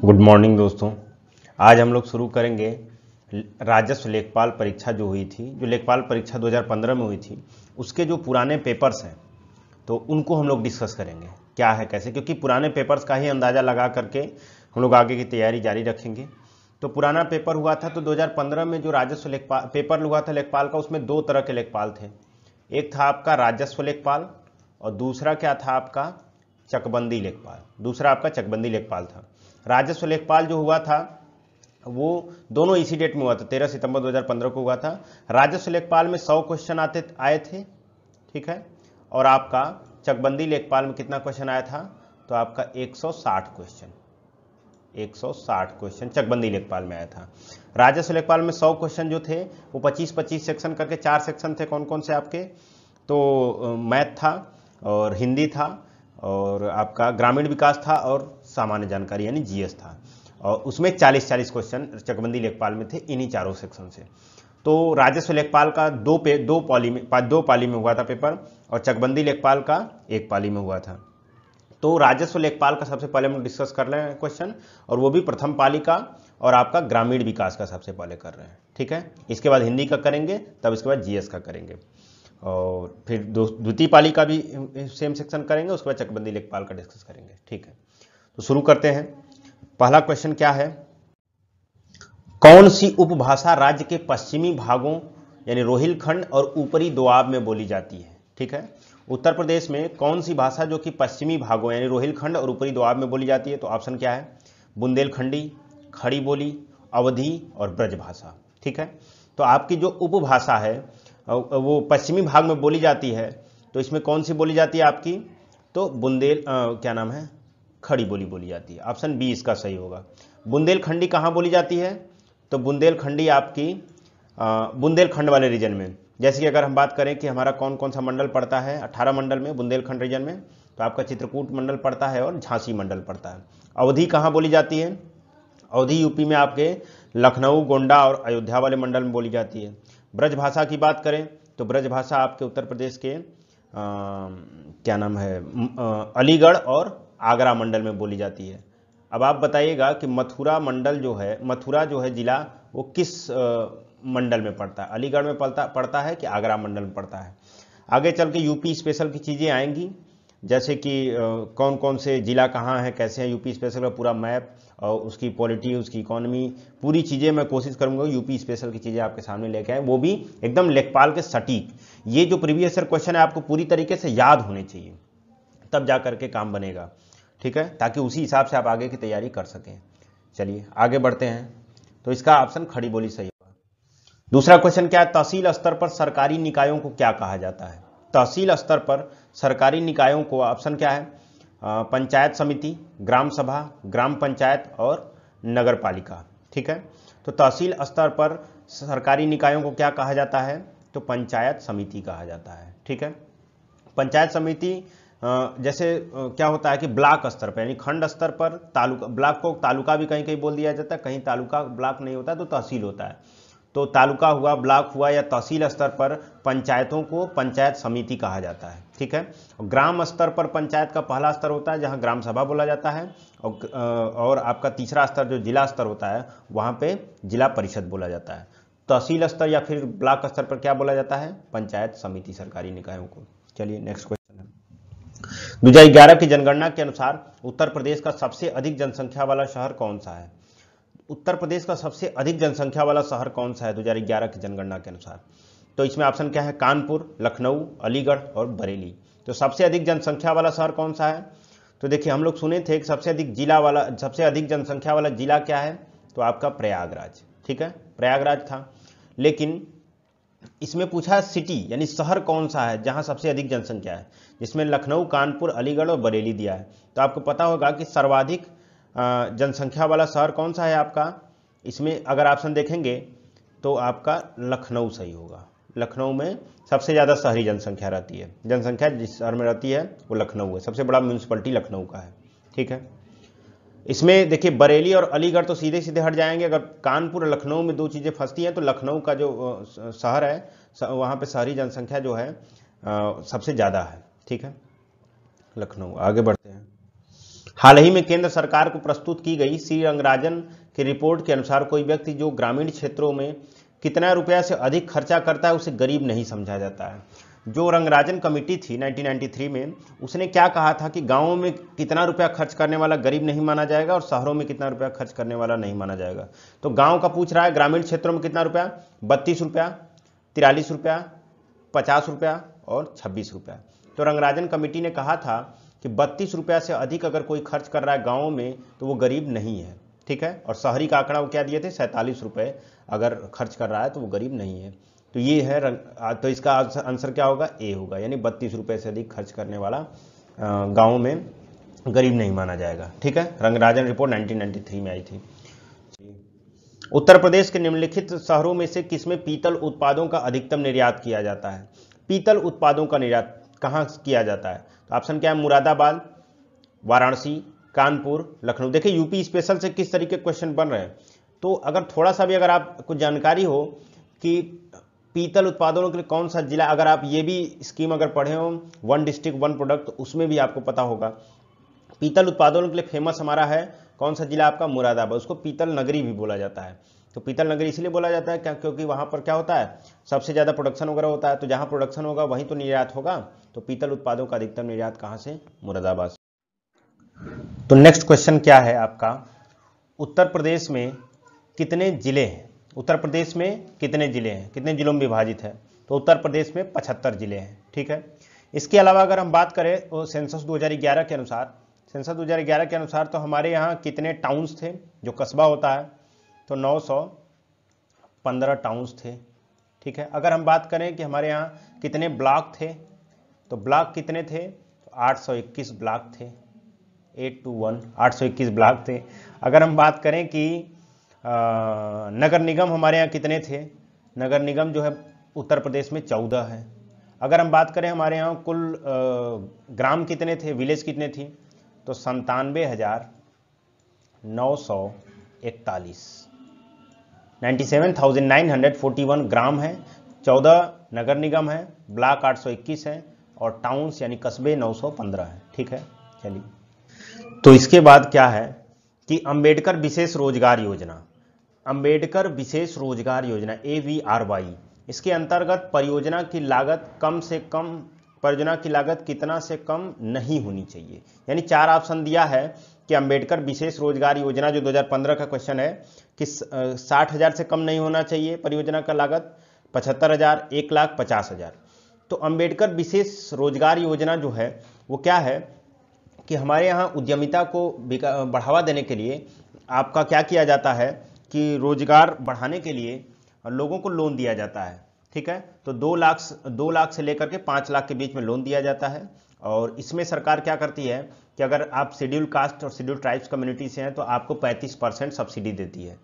Good morning दोस्तों। आज हम लोग शुरू करेंगे राजस्व लेखपाल परीक्षा जो हुई थी, जो लेखपाल परीक्षा 2015 में हुई थी, उसके जो पुराने पेपर्स हैं तो उनको हम लोग डिस्कस करेंगे क्या है कैसे, क्योंकि पुराने पेपर्स का ही अंदाज़ा लगा करके हम लोग आगे की तैयारी जारी रखेंगे। तो पुराना पेपर हुआ था तो 2015 में जो राजस्व लेखपाल पेपर हुआ था लेखपाल का, उसमें दो तरह के लेखपाल थे। एक था आपका राजस्व लेखपाल और दूसरा क्या था आपका चकबंदी लेखपाल। दूसरा आपका चकबंदी लेखपाल था। राजस्व लेखपाल जो हुआ था वो दोनों इसी डेट में हुआ था, 13 सितंबर 2015 को हुआ था। राजस्व लेखपाल में 100 क्वेश्चन आए थे, ठीक है। और आपका चकबंदी लेखपाल में कितना क्वेश्चन आया था, तो आपका 160 क्वेश्चन चकबंदी लेखपाल में आया था। राजस्व लेखपाल में 100 क्वेश्चन जो थे वो 25-25 सेक्शन करके 4 सेक्शन थे। कौन कौन से आपके, तो मैथ था और हिंदी था और आपका ग्रामीण विकास था और सामान्य जानकारी यानी जीएस था। और उसमें 40-40 क्वेश्चन चकबंदी लेखपाल में थे, इन्हीं चारों सेक्शन से। तो राजस्व लेखपाल का दो पाली में हुआ था पेपर और चकबंदी लेखपाल का एक पाली में हुआ था। तो राजस्व लेखपाल का सबसे पहले हम डिस्कस कर रहे हैं क्वेश्चन, और वो भी प्रथम पाली का, और आपका ग्रामीण विकास का सबसे पहले कर रहे हैं, ठीक है। इसके बाद हिंदी का करेंगे, तब इसके बाद जीएस का करेंगे और फिर द्वितीय पाली का भी सेम सेक्शन करेंगे, उसके बाद चकबंदी लेखपाल का डिस्कस करेंगे, ठीक है। तो शुरू करते हैं। पहला क्वेश्चन क्या है, कौन सी उपभाषा राज्य के पश्चिमी भागों यानी रोहिलखंड और ऊपरी दोआब में बोली जाती है, ठीक है। उत्तर प्रदेश में कौन सी भाषा जो कि पश्चिमी भागों यानी रोहिलखंड और ऊपरी दोआब में बोली जाती है, तो ऑप्शन क्या है, बुंदेलखंडी, खड़ी बोली, अवधी और ब्रजभाषा, ठीक है। तो आपकी जो उपभाषा है वो पश्चिमी भाग में बोली जाती है, तो इसमें कौन सी बोली जाती है आपकी, तो क्या नाम है, खड़ी बोली बोली जाती है। ऑप्शन बी इसका सही होगा। बुंदेलखंडी कहाँ बोली जाती है, तो बुंदेलखंडी आपकी बुंदेलखंड वाले रीजन में। जैसे कि अगर हम बात करें कि हमारा कौन कौन सा मंडल पड़ता है 18 मंडल में बुंदेलखंड रीजन में, तो आपका चित्रकूट मंडल पड़ता है और झांसी मंडल पड़ता है। अवधी कहाँ बोली जाती है, अवधी यूपी में आपके लखनऊ, गोंडा और अयोध्या वाले मंडल में बोली जाती है। ब्रजभाषा की बात करें तो ब्रजभाषा आपके उत्तर प्रदेश के क्या नाम है अलीगढ़ और आगरा मंडल में बोली जाती है। अब आप बताइएगा कि मथुरा मंडल जो है, मथुरा जो है जिला, वो किस मंडल में पड़ता है, अलीगढ़ में पड़ता है कि आगरा मंडल में पड़ता है। आगे चल के यूपी स्पेशल की चीज़ें आएंगी, जैसे कि कौन कौन से जिला कहाँ है, कैसे हैं। यूपी स्पेशल का पूरा मैप और उसकी पॉलिटी, उसकी इकोनॉमी, पूरी चीज़ें मैं कोशिश करूंगा यूपी स्पेशल की चीज़ें आपके सामने लेके आए, वो भी एकदम लेखपाल के सटीक। ये जो प्रीवियस ईयर क्वेश्चन है आपको पूरी तरीके से याद होने चाहिए, तब जा करके काम बनेगा, ठीक है, ताकि उसी हिसाब से आप आगे की तैयारी कर सकें। चलिए आगे बढ़ते हैं। तो इसका ऑप्शन खड़ी बोली सही होगा। दूसरा क्वेश्चन क्या है, तहसील स्तर पर सरकारी निकायों को क्या कहा जाता है। तहसील स्तर पर सरकारी निकायों को ऑप्शन क्या है, पंचायत समिति, ग्राम सभा, ग्राम पंचायत और नगर पालिका, ठीक है। तो तहसील स्तर पर सरकारी निकायों को क्या कहा जाता है, तो पंचायत समिति कहा जाता है, ठीक है। पंचायत समिति जैसे क्या होता है कि ब्लॉक स्तर पर यानी खंड स्तर पर तालुका, ब्लॉक को तालुका भी कहीं कहीं बोल दिया जाता है, कहीं तालुका ब्लॉक नहीं होता तो तहसील होता है। तो तालुका हुआ, ब्लॉक हुआ या तहसील स्तर पर पंचायतों को पंचायत समिति कहा जाता है, ठीक है। ग्राम स्तर पर पंचायत का पहला स्तर होता है जहां ग्राम सभा बोला जाता है, और आपका तीसरा स्तर जो जिला स्तर होता है वहां पे जिला परिषद बोला जाता है। तहसील स्तर या फिर ब्लॉक स्तर पर क्या बोला जाता है, पंचायत समिति सरकारी निकायों को। चलिए नेक्स्ट क्वेश्चन है, 2011 की जनगणना के अनुसार उत्तर प्रदेश का सबसे अधिक जनसंख्या वाला शहर कौन सा है। उत्तर प्रदेश का सबसे अधिक जनसंख्या वाला शहर कौन सा है 2011 की जनगणना के अनुसार, तो इसमें ऑप्शन क्या है, कानपुर, लखनऊ, अलीगढ़ और बरेली। तो सबसे अधिक जनसंख्या वाला शहर कौन सा है, तो देखिए हम लोग सुने थे कि सबसे अधिक जनसंख्या वाला जिला क्या है, तो आपका प्रयागराज, ठीक है, प्रयागराज था। लेकिन इसमें पूछा है सिटी यानी शहर कौन सा है जहां सबसे अधिक जनसंख्या है, जिसमें लखनऊ, कानपुर, अलीगढ़ और बरेली दिया है। तो आपको पता होगा कि सर्वाधिक जनसंख्या वाला शहर कौन सा है आपका, इसमें अगर ऑप्शन देखेंगे तो आपका लखनऊ सही होगा। लखनऊ में सबसे ज़्यादा शहरी जनसंख्या रहती है, जनसंख्या जिस शहर में रहती है वो लखनऊ है, सबसे बड़ा म्यूनसिपलिटी लखनऊ का है, ठीक है। इसमें देखिए बरेली और अलीगढ़ तो सीधे सीधे हट जाएंगे। अगर कानपुर और लखनऊ में दो चीज़ें फंसती हैं तो लखनऊ का जो शहर है वहाँ पे शहरी जनसंख्या जो है सबसे ज़्यादा है, ठीक है, लखनऊ। आगे बढ़ते हैं। हाल ही में केंद्र सरकार को प्रस्तुत की गई श्री रंगराजन की रिपोर्ट के अनुसार कोई व्यक्ति जो ग्रामीण क्षेत्रों में कितना रुपया से अधिक खर्चा करता है उसे गरीब नहीं समझा जाता है। जो रंगराजन कमेटी थी 1993 में, उसने क्या कहा था कि गांवों में कितना रुपया खर्च करने वाला गरीब नहीं माना जाएगा और शहरों में कितना रुपया खर्च करने वाला नहीं माना जाएगा। तो गांव का पूछ रहा है, ग्रामीण क्षेत्रों में कितना रुपया, 32 रुपया, 43 रुपया, 50 रुपया और 26 रुपया। तो रंगराजन कमेटी ने कहा था कि 32 रुपया से अधिक अगर कोई खर्च कर रहा है गाँव में तो वो गरीब नहीं है, ठीक है। और शहरी का आंकड़ा वो क्या दिए थे, 47 रुपये अगर खर्च कर रहा है तो वो गरीब नहीं है। तो ये है तो इसका आंसर क्या होगा, ए होगा, यानी 32 रुपये से अधिक खर्च करने वाला गाँव में गरीब नहीं माना जाएगा, ठीक है। रंगराजन रिपोर्ट 1993 में आई थी। उत्तर प्रदेश के निम्नलिखित शहरों में से किसमें पीतल उत्पादों का अधिकतम निर्यात किया जाता है। पीतल उत्पादों का निर्यात कहाँ किया जाता है, तो ऑप्शन क्या है, मुरादाबाद, वाराणसी, कानपुर, लखनऊ। देखिए यूपी स्पेशल से किस तरीके के क्वेश्चन बन रहे हैं, तो अगर थोड़ा सा भी अगर आपको जानकारी हो कि पीतल उत्पादनों के लिए कौन सा जिला, अगर आप ये भी स्कीम अगर पढ़े हो, वन डिस्ट्रिक्ट वन प्रोडक्ट, तो उसमें भी आपको पता होगा पीतल उत्पादनों के लिए फेमस हमारा है कौन सा जिला, आपका मुरादाबाद। उसको पीतल नगरी भी बोला जाता है। तो पीतल नगरी इसलिए बोला जाता है क्योंकि वहाँ पर क्या होता है, सबसे ज़्यादा प्रोडक्शन वगैरह होता है। तो जहाँ प्रोडक्शन होगा वहीं तो निर्यात होगा। तो पीतल उत्पादों का अधिकतम निर्यात कहाँ से, मुरादाबाद से। तो नेक्स्ट क्वेश्चन क्या है आपका, उत्तर प्रदेश में कितने जिले हैं। उत्तर प्रदेश में कितने जिले हैं, कितने जिलों में विभाजित है, तो उत्तर प्रदेश में 75 जिले हैं, ठीक है। इसके अलावा अगर हम बात करें तो सेंसस 2011 के अनुसार, तो हमारे यहाँ कितने टाउन्स थे, जो कस्बा होता है, तो 915 टाउन्स थे, ठीक है। अगर हम बात करें कि हमारे यहाँ कितने ब्लॉक थे, तो ब्लॉक कितने थे, तो 821 ब्लॉक थे, 821 821 ब्लॉक थे। अगर हम बात करें कि नगर निगम हमारे यहाँ कितने थे, नगर निगम जो है उत्तर प्रदेश में 14 है। अगर हम बात करें हमारे यहाँ कुल ग्राम कितने थे, विलेज कितने थी, तो 97,941, 97,941 ग्राम है, 14 नगर निगम है, ब्लॉक 821 है और टाउन्स यानी कस्बे 915 है, ठीक है। चलिए, तो इसके बाद क्या है कि अंबेडकर विशेष रोजगार योजना, अंबेडकर विशेष रोजगार योजना AVRY, इसके अंतर्गत परियोजना की लागत कितना से कम नहीं होनी चाहिए। यानी 4 ऑप्शन दिया है कि अंबेडकर विशेष रोजगार योजना जो 2015 का क्वेश्चन है कि 60,000 से कम नहीं होना चाहिए परियोजना का लागत, 75,000, 1,50,000। तो अंबेडकर विशेष रोजगार योजना जो है वो क्या है कि हमारे यहाँ उद्यमिता को बढ़ावा देने के लिए आपका क्या किया जाता है कि रोजगार बढ़ाने के लिए लोगों को लोन दिया जाता है, ठीक है। तो 2 लाख से लेकर के 5 लाख के बीच में लोन दिया जाता है। और इसमें सरकार क्या करती है कि अगर आप शेड्यूल कास्ट और शेड्यूल ट्राइब्स कम्युनिटी से हैं तो आपको 35% सब्सिडी देती है।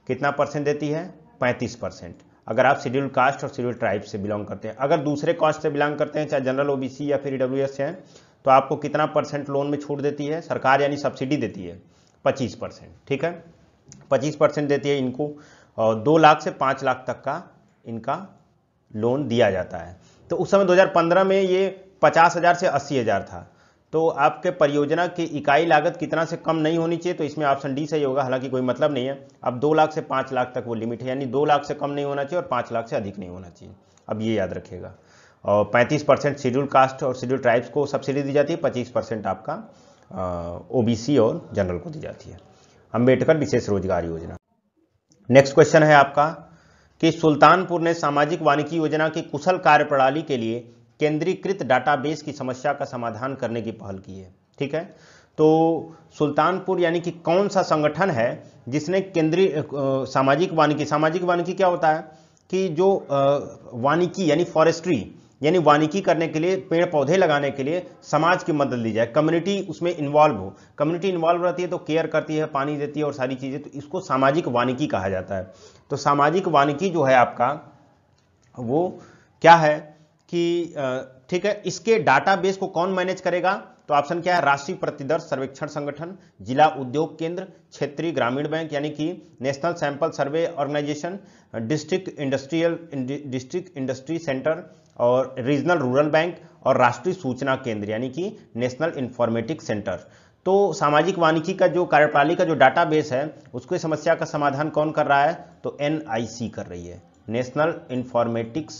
कितना परसेंट देती है, 35%, अगर आप शेड्यूल कास्ट और शेड्यूल ट्राइब्स से बिलोंग करते हैं। अगर दूसरे कास्ट से बिलोंग करते हैं, चाहे जनरल OBC या फिर EWS से हैं, तो आपको कितना % लोन में छूट देती है सरकार, यानी सब्सिडी देती है 25%, ठीक है। 25% देती है इनको, और 2 लाख से 5 लाख तक का इनका लोन दिया जाता है। तो उस समय 2015 में ये 50,000 से 80,000 था। तो आपके परियोजना की इकाई लागत कितना से कम नहीं होनी चाहिए, तो इसमें ऑप्शन डी सही होगा। हालांकि कोई मतलब नहीं है, अब 2 लाख से 5 लाख तक वो लिमिट है, यानी 2 लाख से कम नहीं होना चाहिए और 5 लाख से अधिक नहीं होना चाहिए। अब ये याद रखिएगा। और 35% शेड्यूल कास्ट और शेड्यूल ट्राइब्स को सब्सिडी दी जाती है, 25% आपका OBC और जनरल को दी जाती है। अंबेडकर विशेष रोजगार योजना। नेक्स्ट क्वेश्चन है आपका कि सुल्तानपुर ने सामाजिक वानिकी योजना की कुशल कार्यप्रणाली के लिए केंद्रीकृत डाटाबेस की समस्या का समाधान करने की पहल की है, ठीक है। तो सुल्तानपुर यानी कि कौन सा संगठन है जिसने केंद्रीय सामाजिक वानिकी क्या होता है कि जो वानिकी यानी फॉरेस्ट्री यानी वानिकी करने के लिए, पेड़ पौधे लगाने के लिए समाज की मदद ली जाए, कम्युनिटी उसमें इन्वॉल्व हो। कम्युनिटी इन्वॉल्व रहती है तो केयर करती है, पानी देती है और सारी चीज़ें, तो इसको सामाजिक वानिकी कहा जाता है। तो सामाजिक वानिकी जो है आपका वो क्या है कि ठीक है, इसके डाटाबेस को कौन मैनेज करेगा, तो ऑप्शन क्या है, राष्ट्रीय प्रतिदर्श सर्वेक्षण संगठन, जिला उद्योग केंद्र, क्षेत्रीय ग्रामीण बैंक यानी कि national sample survey organisation, district industry centre और रीजनल रूरल बैंक और राष्ट्रीय सूचना केंद्र यानी कि नेशनल इंफॉर्मेटिक्स सेंटर। तो सामाजिक वानिकी का जो कार्यप्रणाली का जो डाटाबेस है उसको समस्या का समाधान कौन कर रहा है? तो NIC कर रही है, नेशनल इंफॉर्मेटिक्स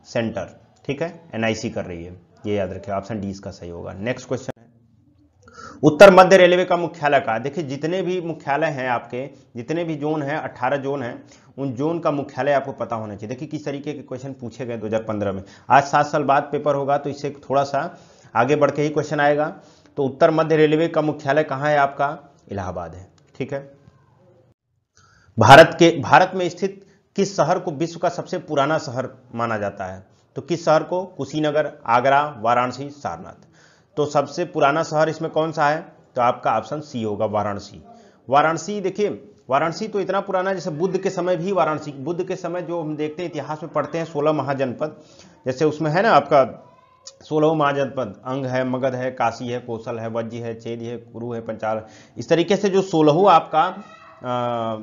सेंटर, ठीक है, NIC कर रही है, ये याद रखिए, ऑप्शन डी इसका सही होगा। नेक्स्ट क्वेश्चन है, उत्तर मध्य रेलवे का मुख्यालय कहाँ है? देखिए जितने भी मुख्यालय हैं आपके, जितने भी जोन हैं, 18 जोन हैं, उन जोन का मुख्यालय आपको पता होना चाहिए। देखिए किस तरीके के क्वेश्चन पूछे गए 2015 में, आज 7 साल बाद पेपर होगा तो इससे थोड़ा सा आगे बढ़ के ही क्वेश्चन आएगा। तो उत्तर मध्य रेलवे का मुख्यालय कहाँ है आपका? इलाहाबाद है, ठीक है। भारत में स्थित किस शहर को विश्व का सबसे पुराना शहर माना जाता है? तो किस शहर को? कुशीनगर, आगरा, वाराणसी, सारनाथ। तो सबसे पुराना शहर इसमें कौन सा है? तो आपका ऑप्शन सी होगा, वाराणसी। वाराणसी, देखिए वाराणसी तो इतना पुराना है जैसे बुद्ध के समय भी वाराणसी, बुद्ध के समय जो हम देखते हैं इतिहास में पढ़ते हैं 16 महाजनपद, जैसे उसमें है ना आपका 16 महाजनपद, अंग है, मगध है, काशी है, कौशल है, वज्जी है, चेद है, कुरु है, पंचाल, इस तरीके से जो 16 आपका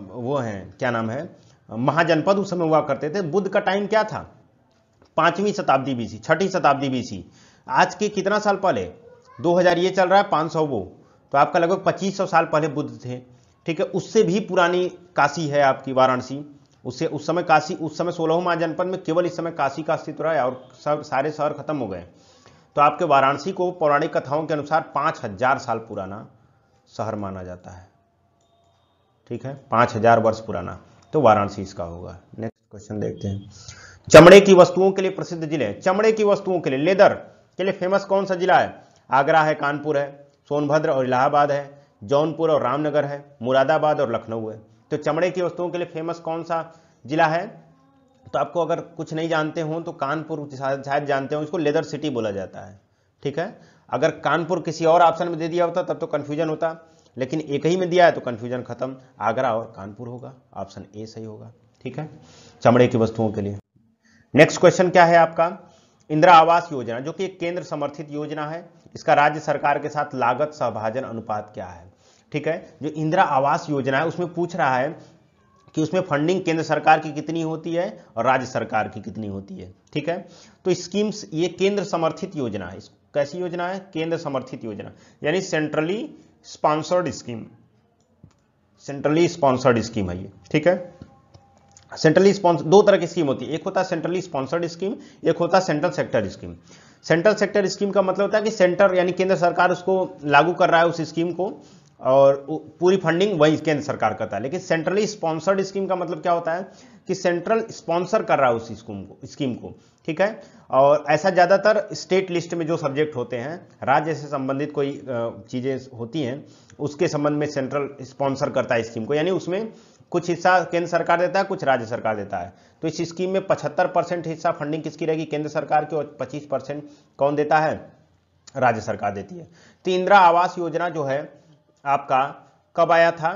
वो है, क्या नाम है, महाजनपद उस समय हुआ करते थे। बुद्ध का टाइम क्या था? 5वीं शताब्दी BC, 6ठी शताब्दी BC। आज के कितना साल पहले? 2000 ये चल रहा है, 500 वो, तो आपका लगभग 2500 साल पहले बुद्ध थे, ठीक है। उससे भी पुरानी काशी है आपकी वाराणसी, उससे उस समय काशी, उस समय 16 महाजनपद में केवल इस समय काशी का अस्तित्व रहा है और सब सारे शहर खत्म हो गए। तो आपके वाराणसी को पौराणिक कथाओं के अनुसार 5000 साल पुराना शहर माना जाता है, ठीक है, 5000 वर्ष पुराना, तो वाराणसी इसका होगा। नेक्स्ट क्वेश्चन देखते हैं, चमड़े की वस्तुओं के लिए प्रसिद्ध जिले, चमड़े की वस्तुओं के लिए, लेदर के लिए फेमस कौन सा जिला है? आगरा है, कानपुर है, सोनभद्र और इलाहाबाद है, जौनपुर और रामनगर है, मुरादाबाद और लखनऊ है। तो चमड़े की वस्तुओं के लिए फेमस कौन सा जिला है? तो आपको अगर कुछ नहीं जानते हो तो कानपुर शायद जानते हो, इसको लेदर सिटी बोला जाता है, ठीक है। अगर कानपुर किसी और ऑप्शन में दे दिया होता तब तो कंफ्यूजन होता, लेकिन एक ही में दिया है तो कंफ्यूजन खत्म, आगरा और कानपुर होगा, ऑप्शन ए सही होगा, ठीक है, चमड़े की वस्तुओं के लिए। नेक्स्ट क्वेश्चन क्या है आपका? इंदिरा आवास योजना, जो कि एक केंद्र समर्थित योजना है, इसका राज्य सरकार के साथ लागत सहभाजन अनुपात क्या है? ठीक है, जो इंदिरा आवास योजना है उसमें पूछ रहा है कि उसमें फंडिंग केंद्र सरकार की कितनी होती है और राज्य सरकार की कितनी होती है, ठीक है। तो स्कीम्स, ये केंद्र समर्थित योजना है, कैसी योजना है? केंद्र समर्थित योजना, यानी centrally sponsored scheme, centrally sponsored scheme है ये, ठीक है। सेंट्रली स्पॉन्सर, दो तरह की स्कीम होती है, एक होता है सेंट्रली स्पॉन्सर्ड स्कीम, एक होता है central sector scheme. Central sector scheme का मतलब होता है कि सेंटर यानी केंद्र सरकार उसको लागू कर रहा है उस स्कीम को, और पूरी फंडिंग वही केंद्र सरकार करता है। लेकिन सेंट्रली स्पॉन्सर्ड स्कीम का मतलब क्या होता है कि सेंट्रल स्पॉन्सर कर रहा है उस स्कीम को, ठीक है। और ऐसा ज्यादातर स्टेट लिस्ट में जो सब्जेक्ट होते हैं, राज्य से संबंधित कोई चीजें होती हैं, उसके संबंध में सेंट्रल स्पॉन्सर करता है स्कीम को, यानी उसमें कुछ हिस्सा केंद्र सरकार देता है, कुछ राज्य सरकार देता है। तो इस स्कीम में 75% हिस्सा फंडिंग किसकी रहेगी? केंद्र सरकार की, और 25% कौन देता है? राज्य सरकार देती है। तो इंदिरा आवास योजना जो है आपका कब आया था?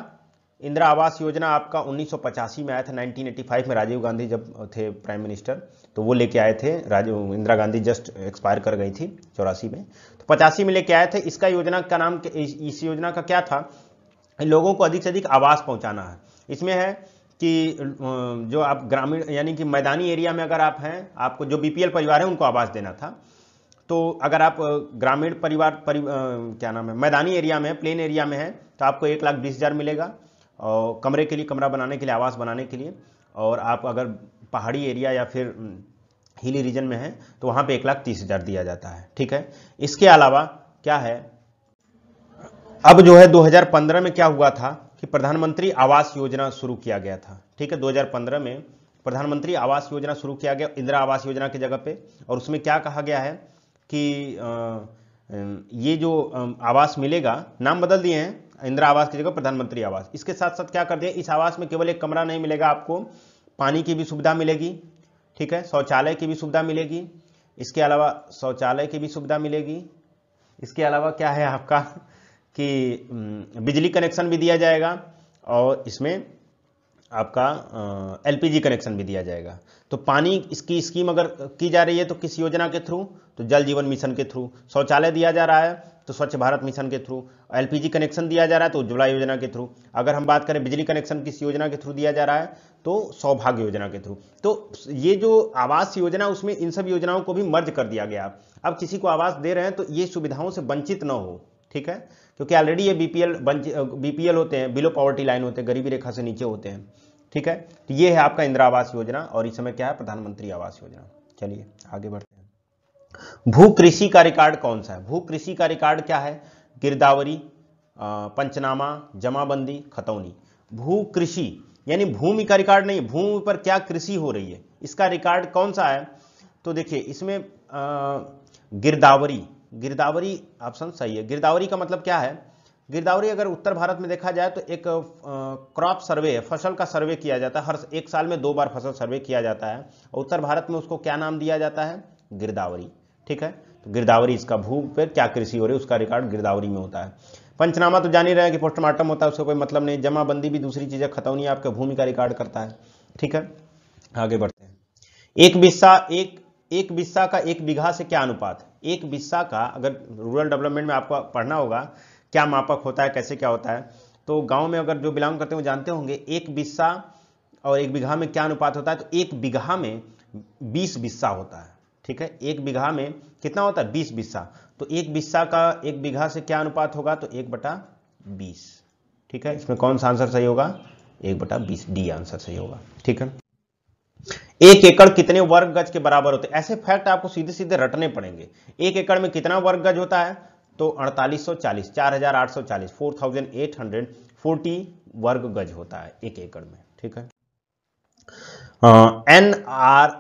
इंदिरा आवास योजना आपका 1985 में आया था, 1985 में राजीव गांधी जब थे प्राइम मिनिस्टर, तो वो लेके आए थे। इंदिरा गांधी जस्ट एक्सपायर कर गई थी 84 में, तो 85 में लेके आए थे। इसका योजना का नाम, इस योजना का क्या था? लोगों को अधिक से अधिक आवास पहुंचाना है। इसमें है कि जो आप ग्रामीण यानी कि मैदानी एरिया में अगर आप हैं, आपको जो BPL परिवार है उनको आवास देना था। तो अगर आप ग्रामीण क्या नाम है, मैदानी एरिया में, प्लेन एरिया में है, तो आपको 1,20,000 मिलेगा, और कमरे के लिए, कमरा बनाने के लिए, आवास बनाने के लिए। और आप अगर पहाड़ी एरिया या फिर हिली रीजन में है तो वहां पे 1,30,000 दिया जाता है, ठीक है। इसके अलावा क्या है, अब जो है 2015 में क्या हुआ था कि प्रधानमंत्री आवास योजना शुरू किया गया था, ठीक है। 2015 में प्रधानमंत्री आवास योजना शुरू किया गया इंदिरा आवास योजना की जगह पे, और उसमें क्या कहा गया है कि ये जो आवास मिलेगा, नाम बदल दिए हैं, इंदिरा आवास की जगह प्रधानमंत्री आवास। इसके साथ साथ क्या कर दिया, इस आवास में केवल एक कमरा नहीं मिलेगा, आपको पानी की भी सुविधा मिलेगी, ठीक है, शौचालय की भी सुविधा मिलेगी, इसके अलावा शौचालय की भी सुविधा मिलेगी। इसके अलावा क्या है आपका कि बिजली कनेक्शन भी दिया जाएगा, और इसमें आपका LPG कनेक्शन भी दिया जाएगा। तो पानी इसकी स्कीम अगर की जा रही है तो किस योजना के थ्रू? तो जल जीवन मिशन के थ्रू। शौचालय दिया जा रहा है तो स्वच्छ भारत मिशन के थ्रू। LPG कनेक्शन दिया जा रहा है तो उज्ज्वला योजना के थ्रू। अगर हम बात करें बिजली कनेक्शन किस योजना के थ्रू दिया जा रहा है, तो सौभाग्य योजना के थ्रू। तो ये जो आवास योजना, उसमें इन सब योजनाओं को भी मर्ज कर दिया गया। अब किसी को आवास दे रहे हैं तो ये सुविधाओं से वंचित न हो, ठीक है, क्योंकि ऑलरेडी ये बीपीएल होते हैं, बिलो पॉवर्टी लाइन होते हैं, गरीबी रेखा से नीचे होते हैं। ठीक है, तो ये है आपका इंदिरा आवास योजना, और इस समय क्या है, प्रधानमंत्री आवास योजना। चलिए आगे बढ़ते हैं। भू कृषि का रिकॉर्ड कौन सा है? भू कृषि का रिकॉर्ड क्या है? गिरदावरी, पंचनामा, जमाबंदी, खतौनी। भू कृषि यानी भूमि का रिकॉर्ड नहीं, भूमि पर क्या कृषि हो रही है, इसका रिकॉर्ड कौन सा है? तो देखिए इसमें गिरदावरी, गिरदावरी ऑप्शन सही है। गिरदावरी का मतलब क्या है? गिरदावरी अगर उत्तर भारत में देखा जाए तो एक क्रॉप सर्वे है, फसल का सर्वे किया जाता है, हर एक साल में 2 बार फसल सर्वे किया जाता है, और उत्तर भारत में उसको क्या नाम दिया जाता है? गिरदावरी। ठीक है, तो गिरदावरी इसका, भू पर क्या कृषि हो रही है उसका रिकॉर्ड गिरदावरी में होता है। पंचनामा तो जान ही रहे हैं कि पोस्टमार्टम होता है, उसका कोई मतलब नहीं। जमाबंदी भी दूसरी चीज है, खतौनी आपके भूमि का रिकॉर्ड करता है। ठीक है, आगे बढ़ते हैं। एक बिस्सा का 1 बीघा से क्या अनुपात है? 1 बिस्सा का, अगर रूरल डेवलपमेंट में आपको पढ़ना होगा क्या मापक होता है, कैसे क्या होता है, तो गांव में अगर जो बिलोंग करते हैं वो जानते होंगे 1 बिस्सा और 1 बीघा में क्या अनुपात होता है। तो 1 बीघा में 20 बिस्सा होता है। ठीक है, 1 बीघा में कितना होता है? 20 बिस्सा। तो 1 बिस्सा का 1 बीघा से क्या अनुपात होगा? तो 1/20। ठीक है, इसमें कौन सा आंसर सही होगा? 1/20, डी आंसर सही होगा। ठीक है, 1 एकड़ कितने वर्ग गज के बराबर होते हैं? ऐसे फैक्ट आपको सीधे सीधे रटने पड़ेंगे। 1 एकड़ में कितना वर्ग गज होता है? तो 4840, 4840, 4840 वर्ग गज होता है 1 एकड़ में। ठीक है,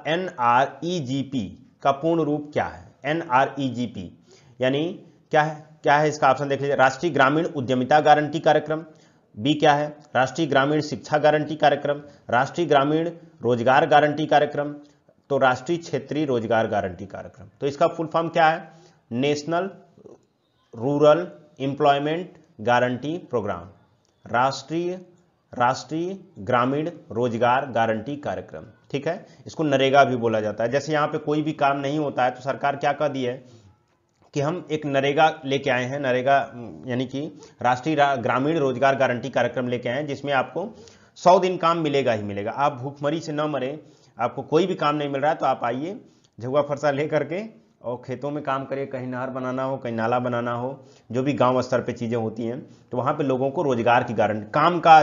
NREGP का पूर्ण रूप क्या है? NREGP यानी क्या है? क्या है इसका ऑप्शन देख लीजिए। राष्ट्रीय ग्रामीण उद्यमिता गारंटी कार्यक्रम, बी क्या है? राष्ट्रीय ग्रामीण शिक्षा गारंटी कार्यक्रम, राष्ट्रीय ग्रामीण रोजगार गारंटी कार्यक्रम, तो राष्ट्रीय क्षेत्रीय रोजगार गारंटी कार्यक्रम। तो इसका फुल फॉर्म क्या है? National rural employment guarantee programme, राष्ट्रीय ग्रामीण रोजगार गारंटी कार्यक्रम। ठीक है, इसको नरेगा भी बोला जाता है। जैसे यहां पे कोई भी काम नहीं होता है तो सरकार क्या कर दी है कि हम एक नरेगा लेके आए हैं, नरेगा यानी कि राष्ट्रीय ग्रामीण रोजगार गारंटी कार्यक्रम लेके आए हैं, जिसमें आपको 100 दिन काम मिलेगा ही मिलेगा। आप भूखमरी से न मरे, आपको कोई भी काम नहीं मिल रहा है तो आप आइए झुआ फरसा ले करके और खेतों में काम करिए, कहीं नहर बनाना हो, कहीं नाला बनाना हो, जो भी गांव स्तर पे चीजें होती हैं, तो वहां पे लोगों को रोजगार की गारंटी, काम का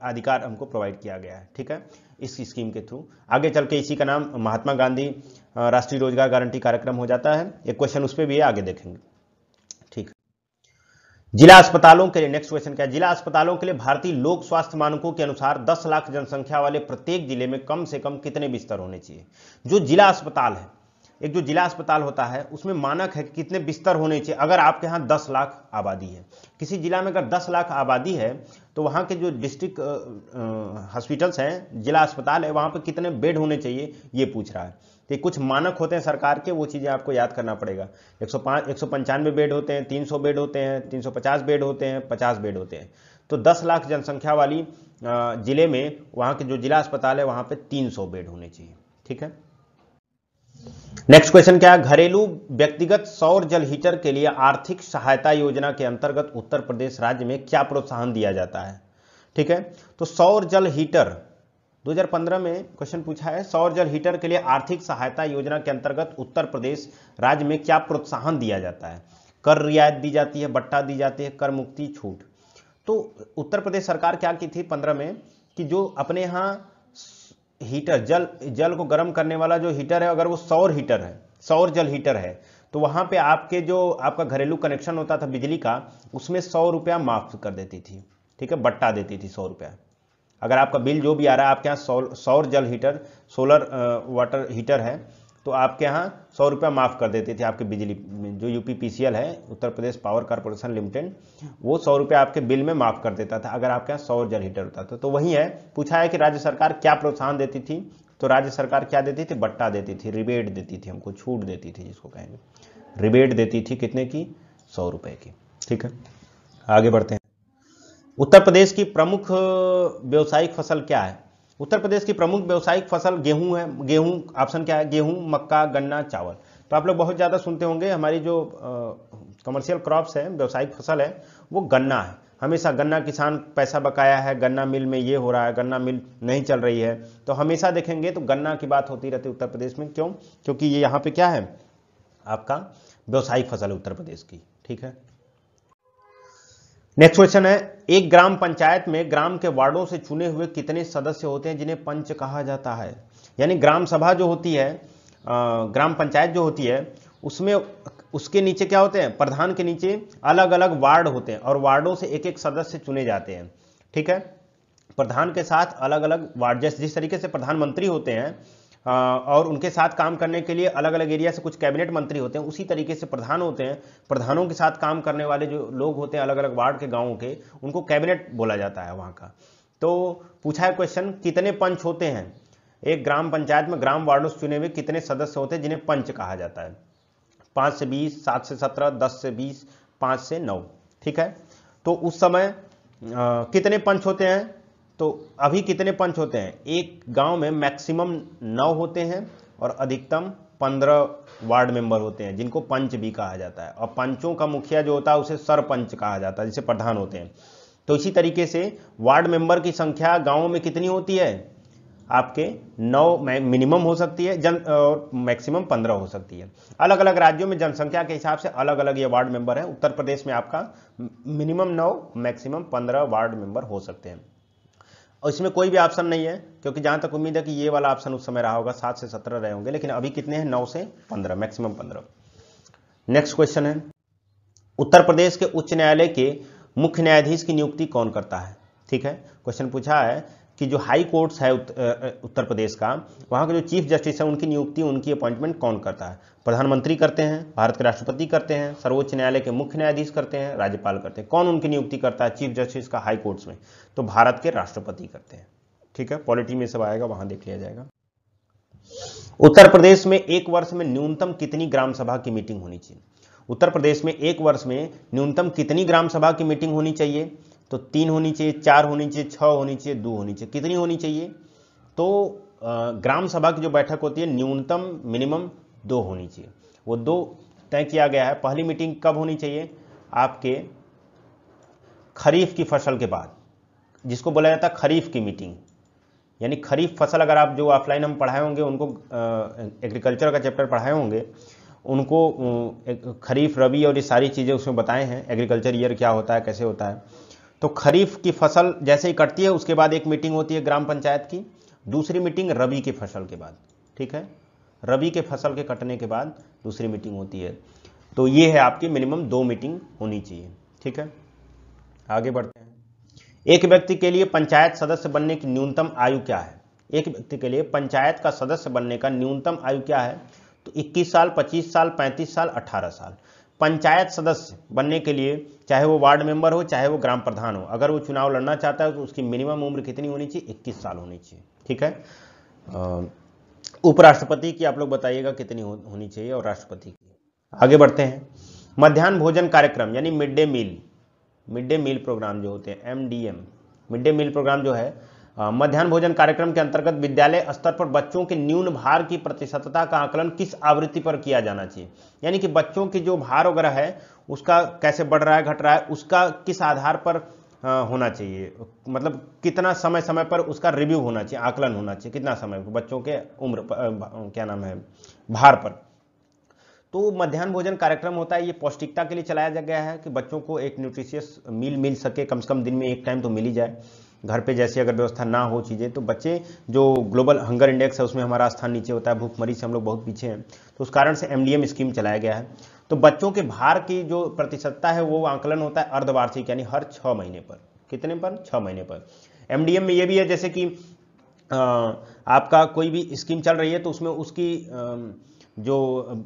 अधिकार हमको प्रोवाइड किया गया है। ठीक है, इस स्कीम के थ्रू। आगे चल के इसी का नाम महात्मा गांधी राष्ट्रीय रोजगार गारंटी कार्यक्रम हो जाता है। एक क्वेश्चन उस पर भी है, आगे देखेंगे। ठीक, जिला अस्पतालों के लिए नेक्स्ट क्वेश्चन क्या है? जिला अस्पतालों के लिए भारतीय लोक स्वास्थ्य मानकों के अनुसार 10 लाख जनसंख्या वाले प्रत्येक जिले में कम से कम कितने बिस्तर होने चाहिए? जो जिला अस्पताल है, एक जो जिला अस्पताल होता है उसमें मानक है कि कितने बिस्तर होने चाहिए। अगर आपके यहाँ 10 लाख आबादी है, किसी जिला में अगर 10 लाख आबादी है तो वहाँ के जो डिस्ट्रिक्ट हॉस्पिटल्स हैं, जिला अस्पताल है, वहाँ पे कितने बेड होने चाहिए ये पूछ रहा है। तो कुछ मानक होते हैं सरकार के, वो चीज़ें आपको याद करना पड़ेगा। 195 बेड होते हैं, 300 बेड होते हैं, 350 बेड होते हैं, 50 बेड होते हैं। तो 10 लाख जनसंख्या वाली जिले में वहाँ के जो जिला अस्पताल है वहाँ पे 300 बेड होने चाहिए। ठीक है, नेक्स्ट क्वेश्चन क्या है? घरेलू व्यक्तिगत सौर जल हीटर के लिए आर्थिक सहायता योजना के अंतर्गत उत्तर प्रदेश राज्य में क्या प्रोत्साहन दिया जाता है? ठीक है, तो सौर जल हीटर 2015 में क्वेश्चन पूछा है, सौर जल हीटर के लिए आर्थिक सहायता योजना के अंतर्गत उत्तर प्रदेश राज्य में क्या प्रोत्साहन दिया जाता है? कर रियायत दी जाती है, बट्टा दी जाती है, कर मुक्ति, छूट। तो उत्तर प्रदेश सरकार क्या की थी 15 में कि जो अपने यहाँ हीटर, जल को गर्म करने वाला जो हीटर है, अगर वो सौर हीटर है, सौर जल हीटर है, तो वहां पे आपके जो आपका घरेलू कनेक्शन होता था बिजली का, उसमें 100 रुपया माफ कर देती थी। ठीक है, बट्टा देती थी 100 रुपया। अगर आपका बिल जो भी आ रहा है, आपके यहाँ सौर जल हीटर, सोलर वाटर हीटर है, तो आपके यहाँ 100 रुपया माफ कर देते थे आपके बिजली, जो यूपीपीसीएल है, Uttar Pradesh power corporation limited, वो 100 रुपया आपके बिल में माफ कर देता था अगर आपके यहाँ सौर जल हीटर होता था। तो वही है, पूछा है कि राज्य सरकार क्या प्रोत्साहन देती थी, तो राज्य सरकार क्या देती थी? बट्टा देती थी, रिबेट देती थी, हमको छूट देती थी, जिसको कहेंगे रिबेट देती थी। कितने की? 100 रुपए की। ठीक है, आगे बढ़ते हैं। उत्तर प्रदेश की प्रमुख व्यावसायिक फसल क्या है? उत्तर प्रदेश की प्रमुख व्यावसायिक फसल गेहूं है। गेहूं ऑप्शन क्या है? गेहूं, मक्का, गन्ना, चावल। तो आप लोग बहुत ज़्यादा सुनते होंगे, हमारी जो कमर्शियल क्रॉप्स है, व्यावसायिक फसल है, वो गन्ना है। हमेशा गन्ना किसान पैसा बकाया है, गन्ना मिल में ये हो रहा है, गन्ना मिल नहीं चल रही है, तो हमेशा देखेंगे तो गन्ना की बात होती रहती है उत्तर प्रदेश में। क्यों? क्योंकि ये यहाँ पे क्या है, आपका व्यावसायिक फसल है उत्तर प्रदेश की। ठीक है, नेक्स्ट क्वेश्चन है, एक ग्राम पंचायत में ग्राम के वार्डों से चुने हुए कितने सदस्य होते हैं जिन्हें पंच कहा जाता है। यानी ग्राम सभा जो होती है, ग्राम पंचायत जो होती है, उसमें उसके नीचे क्या होते हैं, प्रधान के नीचे अलग अलग वार्ड होते हैं और वार्डों से एक एक सदस्य चुने जाते हैं। ठीक है, प्रधान के साथ अलग अलग वार्ड, जैसे जिस तरीके से प्रधानमंत्री होते हैं और उनके साथ काम करने के लिए अलग अलग एरिया से कुछ कैबिनेट मंत्री होते हैं, उसी तरीके से प्रधान होते हैं। प्रधानों के साथ काम करने वाले जो लोग होते हैं अलग अलग वार्ड के, गांवों के, उनको कैबिनेट बोला जाता है वहां का। तो पूछा है क्वेश्चन, कितने पंच होते हैं एक ग्राम पंचायत में, ग्राम वार्डों से चुने हुए कितने सदस्य होते हैं जिन्हें पंच कहा जाता है। 5 से 20, 7 से 17, 10 से 20, 5 से 9। ठीक है, तो उस समय कितने पंच होते हैं, तो अभी कितने पंच होते हैं, एक गांव में मैक्सिमम 9 होते हैं और अधिकतम 15 वार्ड मेंबर होते हैं जिनको पंच भी कहा जाता है। और पंचों का मुखिया जो होता है उसे सरपंच कहा जाता है, जिसे प्रधान होते हैं। तो इसी तरीके से वार्ड मेंबर की संख्या गांवों में कितनी होती है, आपके 9 मिनिमम हो सकती है और मैक्सिमम 15 हो सकती है। अलग अलग राज्यों में जनसंख्या के हिसाब से अलग अलग ये वार्ड मेंबर है। उत्तर प्रदेश में आपका मिनिमम 9 मैक्सिमम 15 वार्ड मेंबर हो सकते हैं। और इसमें कोई भी ऑप्शन नहीं है, क्योंकि जहां तक उम्मीद है कि ये वाला ऑप्शन उस समय रहा होगा, 7 से 17 रहे होंगे, लेकिन अभी कितने हैं, 9 से 15, मैक्सिमम 15। नेक्स्ट क्वेश्चन है, उत्तर प्रदेश के उच्च न्यायालय के मुख्य न्यायाधीश की नियुक्ति कौन करता है। ठीक है, क्वेश्चन पूछा है कि जो हाई कोर्ट्स है उत्तर प्रदेश का, वहां के जो चीफ जस्टिस है उनकी नियुक्ति, उनकी अपॉइंटमेंट कौन करता है। प्रधानमंत्री करते हैं, भारत के राष्ट्रपति करते हैं, सर्वोच्च न्यायालय के मुख्य न्यायाधीश करते हैं, राज्यपाल करते हैं। कौन उनकी नियुक्ति करता है चीफ जस्टिस का हाई कोर्ट्स में, तो भारत के राष्ट्रपति करते हैं। ठीक है, पॉलिटी में सब आएगा, वहां देख लिया जाएगा। उत्तर प्रदेश में एक वर्ष में न्यूनतम कितनी ग्राम सभा की मीटिंग होनी चाहिए। उत्तर प्रदेश में एक वर्ष में न्यूनतम कितनी ग्राम सभा की मीटिंग होनी चाहिए, तो 3 होनी चाहिए, 4 होनी चाहिए, 6 होनी चाहिए, 2 होनी चाहिए। कितनी होनी चाहिए, तो ग्राम सभा की जो बैठक होती है मिनिमम 2 होनी चाहिए। वो 2 तय किया गया है। पहली मीटिंग कब होनी चाहिए, आपके खरीफ की फसल के बाद, जिसको बोला जाता है खरीफ की मीटिंग। यानी खरीफ फसल, अगर आप जो ऑफलाइन हम पढ़ाए होंगे उनको, एग्रीकल्चर का चैप्टर पढ़ाए होंगे उनको, खरीफ, रबी और ये सारी चीज़ें उसमें बताए हैं, एग्रीकल्चर ईयर क्या होता है, कैसे होता है। तो खरीफ की फसल जैसे ही कटती है उसके बाद एक मीटिंग होती है ग्राम पंचायत की, दूसरी मीटिंग रबी की फसल के बाद। ठीक है, रबी के फसल के कटने के बाद दूसरी मीटिंग होती है। तो ये है आपकी मिनिमम 2 मीटिंग होनी चाहिए। ठीक है, आगे बढ़ते हैं। एक व्यक्ति के लिए पंचायत सदस्य बनने की न्यूनतम आयु क्या है। एक व्यक्ति के लिए पंचायत का सदस्य बनने का न्यूनतम आयु क्या है, तो 21 साल, 25 साल, 35 साल, 18 साल। पंचायत सदस्य बनने के लिए, चाहे वो वार्ड मेंबर हो, चाहे वो ग्राम प्रधान हो, अगर वो चुनाव लड़ना चाहता है तो उसकी मिनिमम उम्र कितनी होनी चाहिए, 21 साल होनी चाहिए। ठीक है, उपराष्ट्रपति की आप लोग बताइएगा कितनी होनी चाहिए, और राष्ट्रपति की। आगे बढ़ते हैं। मध्याह्न भोजन कार्यक्रम यानी मिड डे मील प्रोग्राम जो होते हैं, MDM, mid day meal programme जो है, मध्याह्न भोजन कार्यक्रम के अंतर्गत विद्यालय स्तर पर बच्चों के न्यून भार की प्रतिशतता का आकलन किस आवृत्ति पर किया जाना चाहिए। यानी कि बच्चों की जो भार वगैरह है उसका कैसे बढ़ रहा है, घट रहा है, उसका किस आधार पर होना चाहिए, मतलब कितना समय समय पर उसका रिव्यू होना चाहिए, आकलन होना चाहिए, कितना समय बच्चों के उम्र क्या नाम है, भार पर। तो मध्याह्न भोजन कार्यक्रम होता है, ये पौष्टिकता के लिए चलाया गया है कि बच्चों को एक न्यूट्रिशियस मील मिल सके, कम से कम दिन में एक टाइम तो मिल ही जाए। घर पे जैसी अगर व्यवस्था ना हो चीज़ें, तो बच्चे, जो ग्लोबल हंगर इंडेक्स है उसमें हमारा स्थान नीचे होता है, भूखमरी से हम लोग बहुत पीछे हैं, तो उस कारण से MDM स्कीम चलाया गया है। तो बच्चों के भार की जो प्रतिशतता है वो आंकलन होता है अर्धवार्षिक, यानी हर 6 महीने पर। कितने पर, 6 महीने पर। MDM में ये भी है, जैसे कि आपका कोई भी स्कीम चल रही है तो उसमें उसकी जो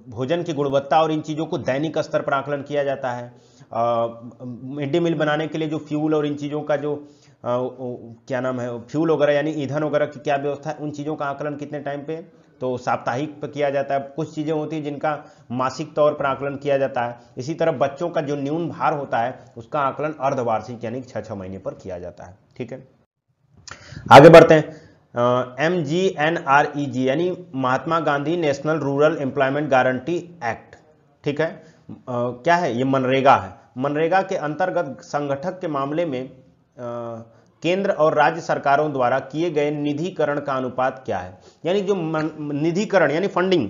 भोजन की गुणवत्ता और इन चीज़ों को दैनिक स्तर पर आकलन किया जाता है। मिड डे मील बनाने के लिए जो फ्यूल और इन चीज़ों का जो क्या नाम है, फ्यूल वगैरह यानी ईंधन वगैरह की क्या व्यवस्था है, उन चीज़ों का आकलन कितने टाइम पे, तो साप्ताहिक पर किया जाता है। कुछ चीज़ें होती हैं जिनका मासिक तौर पर आकलन किया जाता है। इसी तरह बच्चों का जो न्यून भार होता है उसका आकलन अर्धवार्षिक यानी 6-6 महीने पर किया जाता है। ठीक है, आगे बढ़ते हैं। MGNREG यानी Mahatma Gandhi national rural employment guarantee act. ठीक है, क्या है ये, मनरेगा है। मनरेगा के अंतर्गत संगठक के मामले में केंद्र और राज्य सरकारों द्वारा किए गए निधिकरण का अनुपात क्या है। यानी जो निधिकरण यानी फंडिंग,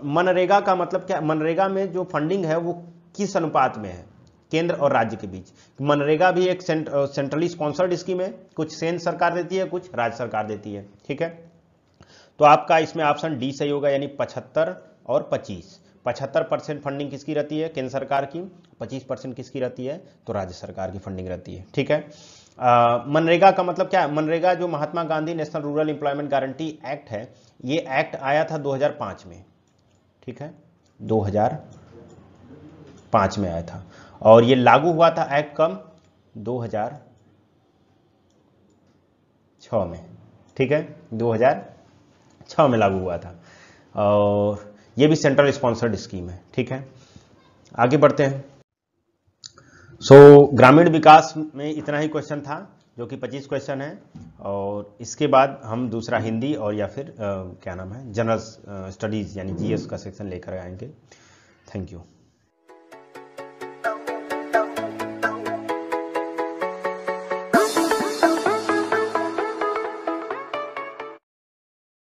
मनरेगा का मतलब क्या, मनरेगा में जो फंडिंग है वो किस अनुपात में है, केंद्र और राज्य के बीच। मनरेगा भी एक सेंट्रली स्पॉन्सर्ड स्कीम है, कुछ केंद्र सरकार देती है, कुछ राज्य सरकार देती है। ठीक है, तो आपका इसमें ऑप्शन डी सही होगा, यानी 75 और 25। 75% फंडिंग किसकी रहती है? केंद्र सरकार की। 25% किसकी रहती है? तो राज्य सरकार की फंडिंग रहती है। ठीक है, मनरेगा का मतलब क्या है? मनरेगा जो Mahatma Gandhi national rural employment guarantee act है, ये एक्ट आया था 2005 में। ठीक है, 2005 में आया था और ये लागू हुआ था एक्ट कब? 2006 में। ठीक है, 2006 में लागू हुआ था और ये भी सेंट्रल स्पॉन्सर्ड स्कीम है। ठीक है, आगे बढ़ते हैं। ग्रामीण विकास में इतना ही क्वेश्चन था, जो कि 25 क्वेश्चन है, और इसके बाद हम दूसरा हिंदी और या फिर क्या नाम है, जनरल स्टडीज यानी जीएस का सेक्शन लेकर आएंगे। Thank you.